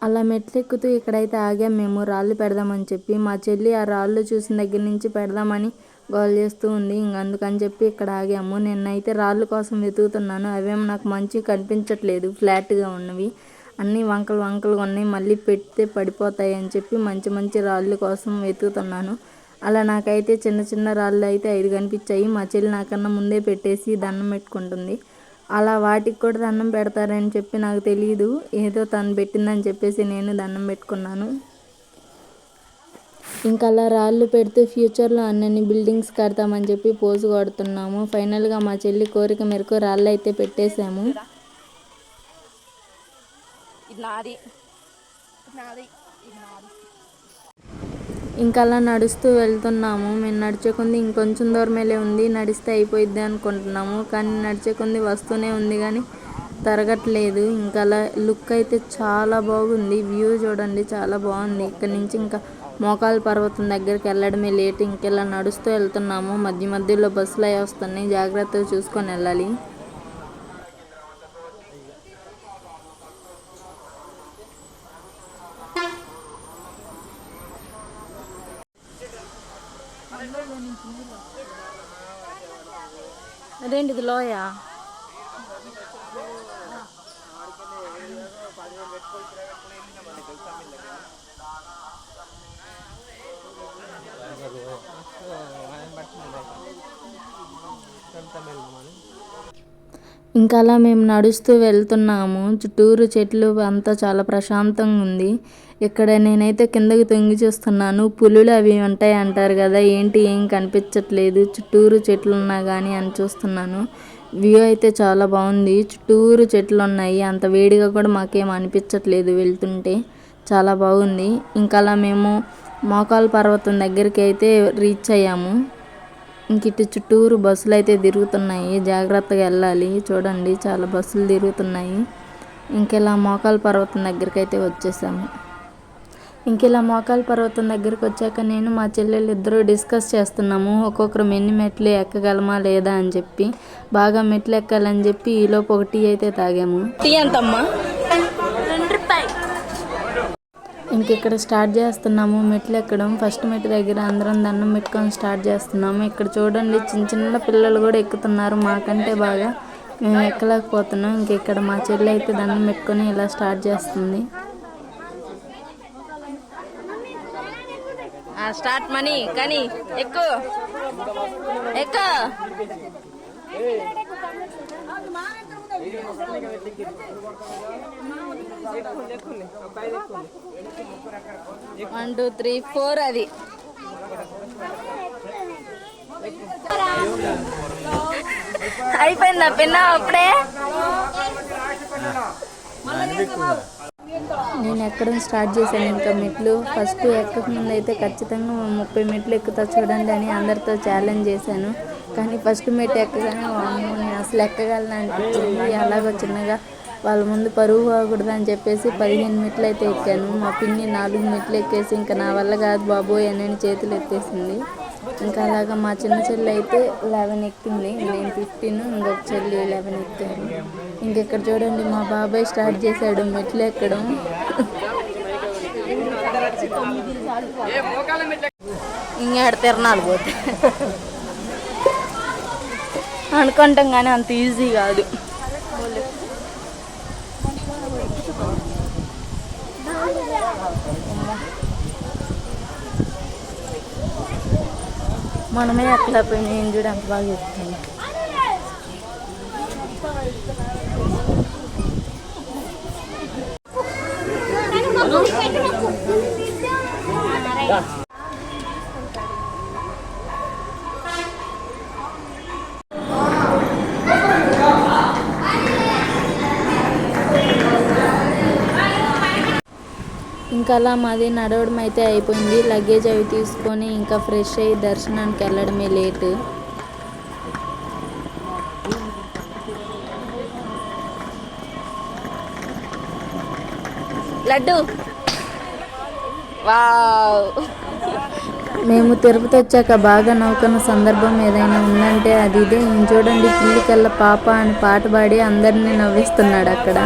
అలా మెట్లెక్కుతూ ఇక్కడైతే ఆగాం మేము రాళ్ళు పెడదామని చెప్పి. మా చెల్లి ఆ రాళ్ళు చూసిన దగ్గర నుంచి పెడదామని గోల చేస్తూ ఉంది. అందుకని చెప్పి ఇక్కడ ఆగాము. నేనైతే రాళ్ళు కోసం వెతుకుతున్నాను. అవేమో నాకు మంచిగా కనిపించట్లేదు, ఫ్లాట్గా ఉన్నవి అన్నీ వంకలు వంకలుగా ఉన్నాయి. మళ్ళీ పెడితే పడిపోతాయి అని చెప్పి మంచి మంచి రాళ్ళు కోసం వెతుకుతున్నాను. అలా నాకైతే చిన్న చిన్న రాళ్ళు అయితే 5 కనిపించాయి. మా చెల్లి నాకన్నా ముందే పెట్టేసి దండం పెట్టుకుంటుంది. అలా వాటికి కూడా దండం పెడతారని చెప్పి నాకు తెలియదు. ఏదో తను పెట్టిందని చెప్పేసి నేను దండం పెట్టుకున్నాను. ఇంకా అలా రాళ్ళు పెడితే ఫ్యూచర్లో అన్నన్ని బిల్డింగ్స్ కడతామని చెప్పి పోజు కొడుతున్నాము. ఫైనల్గా మా చెల్లి కోరిక మేరకు రాళ్ళు అయితే పెట్టేశాము. ఇంకా అలా నడుస్తూ వెళ్తున్నాము. మేము నడిచే కొంది ఇంకొంచెం దూరమేలే ఉంది, నడిస్తే అయిపోయిద్ది అనుకుంటున్నాము. కానీ నడిచే కొంది వస్తూనే ఉంది కానీ తరగట్లేదు. ఇంకా అలా లుక్ అయితే చాలా బాగుంది. వ్యూ చూడండి, చాలా బాగుంది. ఇక్కడ నుంచి ఇంకా మోకాల పర్వతం దగ్గరికి వెళ్ళడమే లేట్. ఇంకెలా నడుస్తూ వెళ్తున్నాము. మధ్య మధ్యలో బస్సులు అవి వస్తున్నాయి, జాగ్రత్తగా చూసుకొని వెళ్ళాలి. అదేంటిది లోయ? ఇంకా అలా మేము నడుస్తూ వెళ్తున్నాము. చుట్టూరు చెట్లు అంతా చాలా ప్రశాంతంగా ఉంది. ఇక్కడ నేనైతే కిందకి తొంగి చూస్తున్నాను. పులులు అవి ఉంటాయి అంటారు కదా, ఏంటి ఏం కనిపించట్లేదు, చుట్టూరు చెట్లు ఉన్నా కానీ అని చూస్తున్నాను. వ్యూ అయితే చాలా బాగుంది. చుట్టూరు చెట్లు ఉన్నాయి. అంత వేడిగా కూడా మాకేం అనిపించట్లేదు వెళ్తుంటే, చాలా బాగుంది. ఇంకా అలా మేము మోకాల పర్వతం దగ్గరికి అయితే రీచ్ అయ్యాము. ఇంక ఇటు చుట్టూరు బస్సులు అయితే తిరుగుతున్నాయి, జాగ్రత్తగా వెళ్ళాలి. చూడండి చాలా బస్సులు తిరుగుతున్నాయి. ఇంకెలా మోకాల పర్వతం దగ్గరికి అయితే వచ్చేసాము. ఇంకెలా మోకాల పర్వతం దగ్గరికి వచ్చాక నేను మా చెల్లెలు ఇద్దరు డిస్కస్ చేస్తున్నాము. ఒక్కొక్కరు ఎన్ని మెట్లు ఎక్కగలమా లేదా అని చెప్పి. బాగా మెట్లు ఎక్కాలని చెప్పి ఈలోపు ఒక టీ అయితే తాగాము. టీ ఎంతమ్మా? ఇంక ఇక్కడ స్టార్ట్ చేస్తున్నాము మెట్లు ఎక్కడం. ఫస్ట్ మెట్టు దగ్గర అందరం దండం పెట్టుకొని స్టార్ట్ చేస్తున్నాము. ఇక్కడ చూడండి చిన్న చిన్న పిల్లలు కూడా ఎక్కుతున్నారు. మాకంటే బాగా మేము ఎక్కలేకపోతున్నాం. ఇంక ఇక్కడ మా చెల్లి అయితే దండం పెట్టుకొని ఇలా స్టార్ట్ చేస్తుంది. స్టార్ట్ మనీ కానీ ఎక్కువ ఎక్కువ 1 2 3 4 అది అయిపోయిందా పిన్న అప్పుడే? నేను ఎక్కడం స్టార్ట్ చేశాను. ఇంకా మెట్లు ఫస్ట్ ఎక్కక ముందు అయితే ఖచ్చితంగా 30 మెట్లు ఎక్కుతా చూడండి అని అందరితో ఛాలెంజ్ చేశాను. కానీ ఫస్ట్ మెట్లు ఎక్కగానే నేను అసలు ఎక్కగలను అనిపించింది. అలాగో చిన్నగా వాళ్ళ ముందు పరువు పోకూడదు అని చెప్పేసి 15 మెట్లు అయితే ఎక్కాను. మా పిన్ని 4 మెట్లు ఎక్కేసి ఇంకా నా వల్ల కాదు బాబోయ్ అని చేతులు ఎత్తేసింది. ఇంకా అలాగా మా చిన్న చెల్లి అయితే 11 ఎక్కింది, నేను 15, ఇంకొక చెల్లి 11 ఎక్కారు. ఇంకెక్కడ చూడండి మా బాబాయ్ స్టార్ట్ చేశాడు మెట్లు ఎక్కడం. ఇంకేడ తిరణాలు పోతే అనుకుంటాం కానీ అంత ఈజీ కాదు. మనమే ఎక్కలేకపోయినా ఏం చూడ అంత బాగా చెప్తాను. ఇంకా అలా మాది నడవడం అయితే అయిపోయింది. లగేజ్ అవి తీసుకొని ఇంకా ఫ్రెష్ అయ్యి దర్శనానికి వెళ్ళడమే లేట్. లడ్డు వావ్. మేము తిరుపతి వచ్చాక బాగా నవ్వుకున్న సందర్భం ఏదైనా ఉందంటే అది ఇదే. చూడండి పిల్లికల్ల పాప అని పాట పాడి అందరినీ నవ్విస్తున్నాడు అక్కడ.